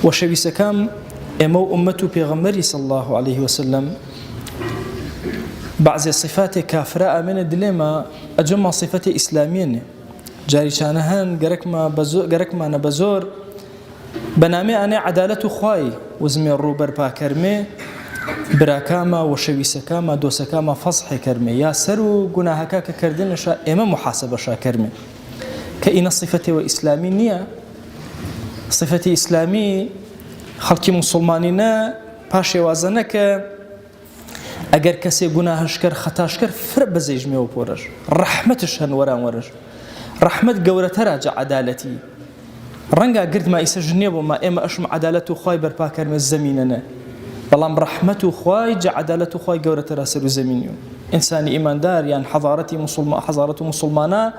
وشويسكام إمو أمته بيغمري صلى الله عليه وسلم بعض صفات كافراء من الدلما أجمع صفات إسلامية جاري شانهان قرك ما نبزور بنامي أنا عدالة خواي وزمي الروبر باكرمي براكاما وشويسكاما دوسكاما فصح كرمي يا سرو قناهكا كردن شا إما محاسبة شا كرمي كإن صفة وإسلامي نية صفة إسلامي خلقي مسلمانين باشي وازنك اگر کسی گناهش کرد خطاش کرد فر بزیج میو پورش رحمتش هن وران ورش رحمت گورتر جا عدالتی رنگا قرد ما يسجنيه وما إما أشم عدالته خواي برباكر من الزميننا بلام رحمته خواي جا عدالته خواي قورة راسل زمينيو إنسان إيمان دار يعني حضارته مسلمانة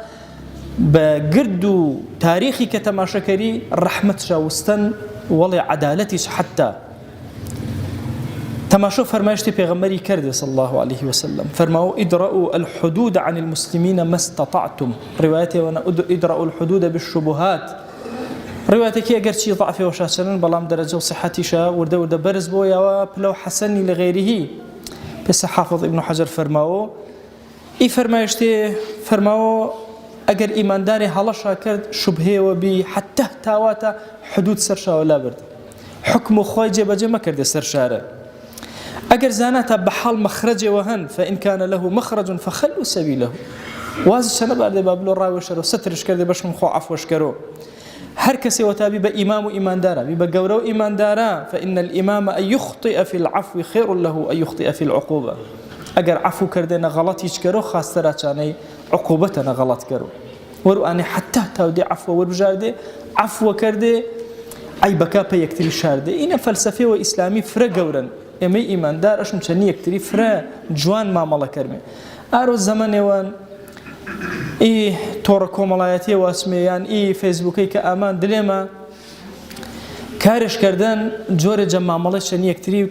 بقردو تاريخي كتماشكري رحمة شاوستن والله عدالتي حتى تماشو فرماشتي بيغمري كرد صلى الله عليه وسلم فرماو ادرأوا الحدود عن المسلمين ما استطعتم روايتي وانا ادرأوا الحدود بالشبهات روايتك اگر شي ضعف وشاسن بلام درجه وصحتي شا ورده برز بو يا بلو حسن لغيره بس حافظ ابن حجر فرماو فرماشتي فرماو اگر ایمانداری هلاشا کرد شبهه و بی حتی تاواتا حدود سرشا ولا برد حكم خوي جبجه ما كرد سرشاره اگر زانات بحال مخرج وهن فان كان له مخرج فخلوا سبيله واز شنو بعد بابلو راوي شرو سترش كرد باش مخو عفوش كرو هر كسي وتابي بامام وايمان دارا بغورو ايمان دارا فان الامام ان يخطئ في العفو خير له ان يخطئ في العقوبه اگر عفو كردنا غلط يشكرو خاصه چاني عقوبتنا غلط كرو ورو اني حتى تودي عفو ورجاده عفو كرده اي بكا بيكتري شارده ان فلسفه واسلامي فرغورن امي ايمان دار اشم چني يكتري فرا جوان ما مالا كرمه ارو زمان وان اي تور كوملايتي واسميان اي فيسبوكي كامان دلما كارش كردن جور جمع مالا چني يكتري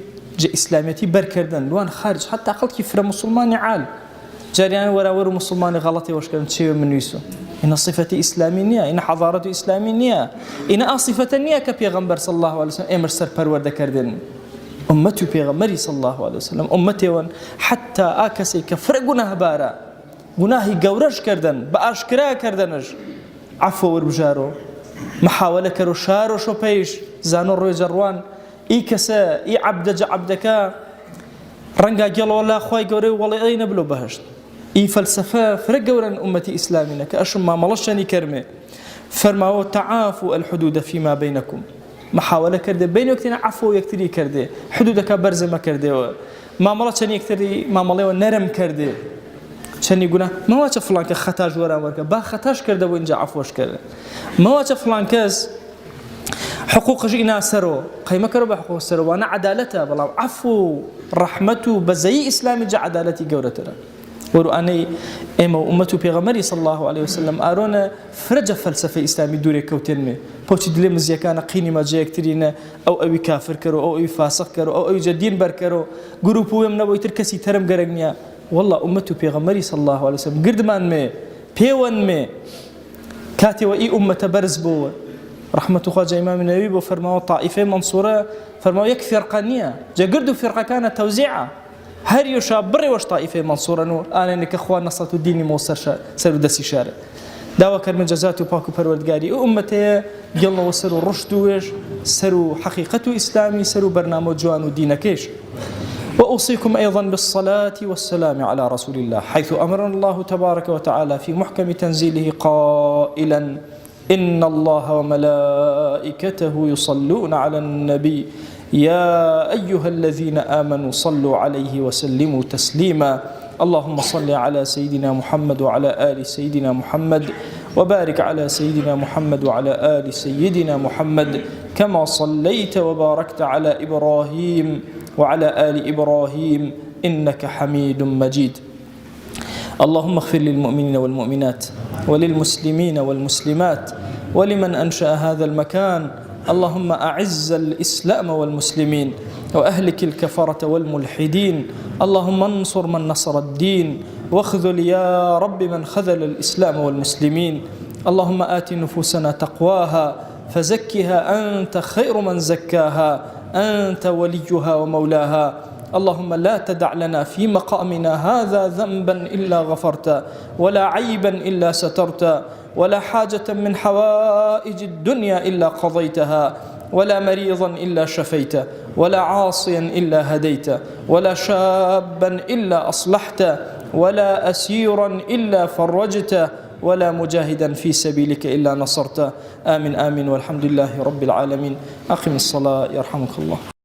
اسلاميتي بر كردن لوان خارج حتى عقل كيف مسلمان عال جاريان ورا مسلمان غلطي واش كان شيء من يسو إن صفة إسلامية إن حضارة إسلامية إن صفة نية كبيغمبر صلى الله عليه وسلم أمر سر پرورد كردن أمتي بيغمبري صلى الله عليه وسلم أمتي وان حتى آكسي كفر گناه بارا گناهي گورش كردن بأشكرا كردنش عفو وربجارو محاولة كرو شارو شو بيش زانو روي جروان إي كسا إي عبدك رنگا جل والله خوي گوري والله أين بلو بهشت اي فلسفه فرقورن امتي اسلامنا كاشم ما ملشني كرمه فرماو تعافوا الحدود فيما بينكم محاوله كرده بين وقتنا عفو يكتري كرده حدودك برز ما كرده ما ملشني يكتري ما ملي نرم كرده شنو يقول ما واش فلان خطاج ورا ورك با خطاش كرده وين جا عفوش كرده ما واش فلان كاس حقوق جينا سرو قيمه كرو بحقوق سرو وانا عدالته والله عفو رحمته بزي اسلامي جا عدالتي قورتنا ورو اني اما امته بيغمري صلى الله عليه وسلم ارونا فرج فلسفه اسلامي دوري كوتنمي بوتي دلي مزيكانا قيني ما جاي كترينا او كافر كرو او فاسق كرو او جدين بر كرو جروبو يم نبو تركسي ترم غرغنيا والله امته بيغمري صلى الله عليه وسلم قردمان مي بيون مي كاتي واي امه برزبو رحمه خواجه امام النووي بفرماو طائفه منصوره فرماو يكفي فرقانيه جا قردو فرقه كانت توزيعه هر يشابري وش طائفه منصوره نور انا انك اخوان نصرت الدين موسر سر دسي شارع داوا كرم جزاته باكو پروردگاري امته يلا وسر الرشد وش سر حقيقه اسلامي سر برنامج جوان ودينكيش واوصيكم ايضا بالصلاه والسلام على رسول الله حيث امرنا الله تبارك وتعالى في محكم تنزيله قائلا ان الله وملائكته يصلون على النبي يا أيها الذين آمنوا صلوا عليه وسلموا تسليما اللهم صل على سيدنا محمد وعلى آل سيدنا محمد وبارك على سيدنا محمد وعلى آل سيدنا محمد كما صليت وباركت على إبراهيم وعلى آل إبراهيم إنك حميد مجيد اللهم اغفر للمؤمنين والمؤمنات وللمسلمين والمسلمات ولمن أنشأ هذا المكان اللهم أعز الإسلام والمسلمين وأهلك الكفرة والملحدين اللهم انصر من نصر الدين واخذل يا رب من خذل الإسلام والمسلمين اللهم آت نفوسنا تقواها فزكها أنت خير من زكاها، أنت وليها ومولاها. اللهم لا تدع لنا في مقامنا هذا ذنبا إلا غفرت، ولا عيبا إلا سترت، ولا حاجة من حوائج الدنيا إلا قضيتها، ولا مريضا إلا شفيت، ولا عاصيا إلا هديت، ولا شابا إلا أصلحت، ولا أسيرا إلا فرجت، ولا مجاهدا في سبيلك إلا نصرت. آمين آمين والحمد لله رب العالمين. أقم الصلاة يرحمك الله.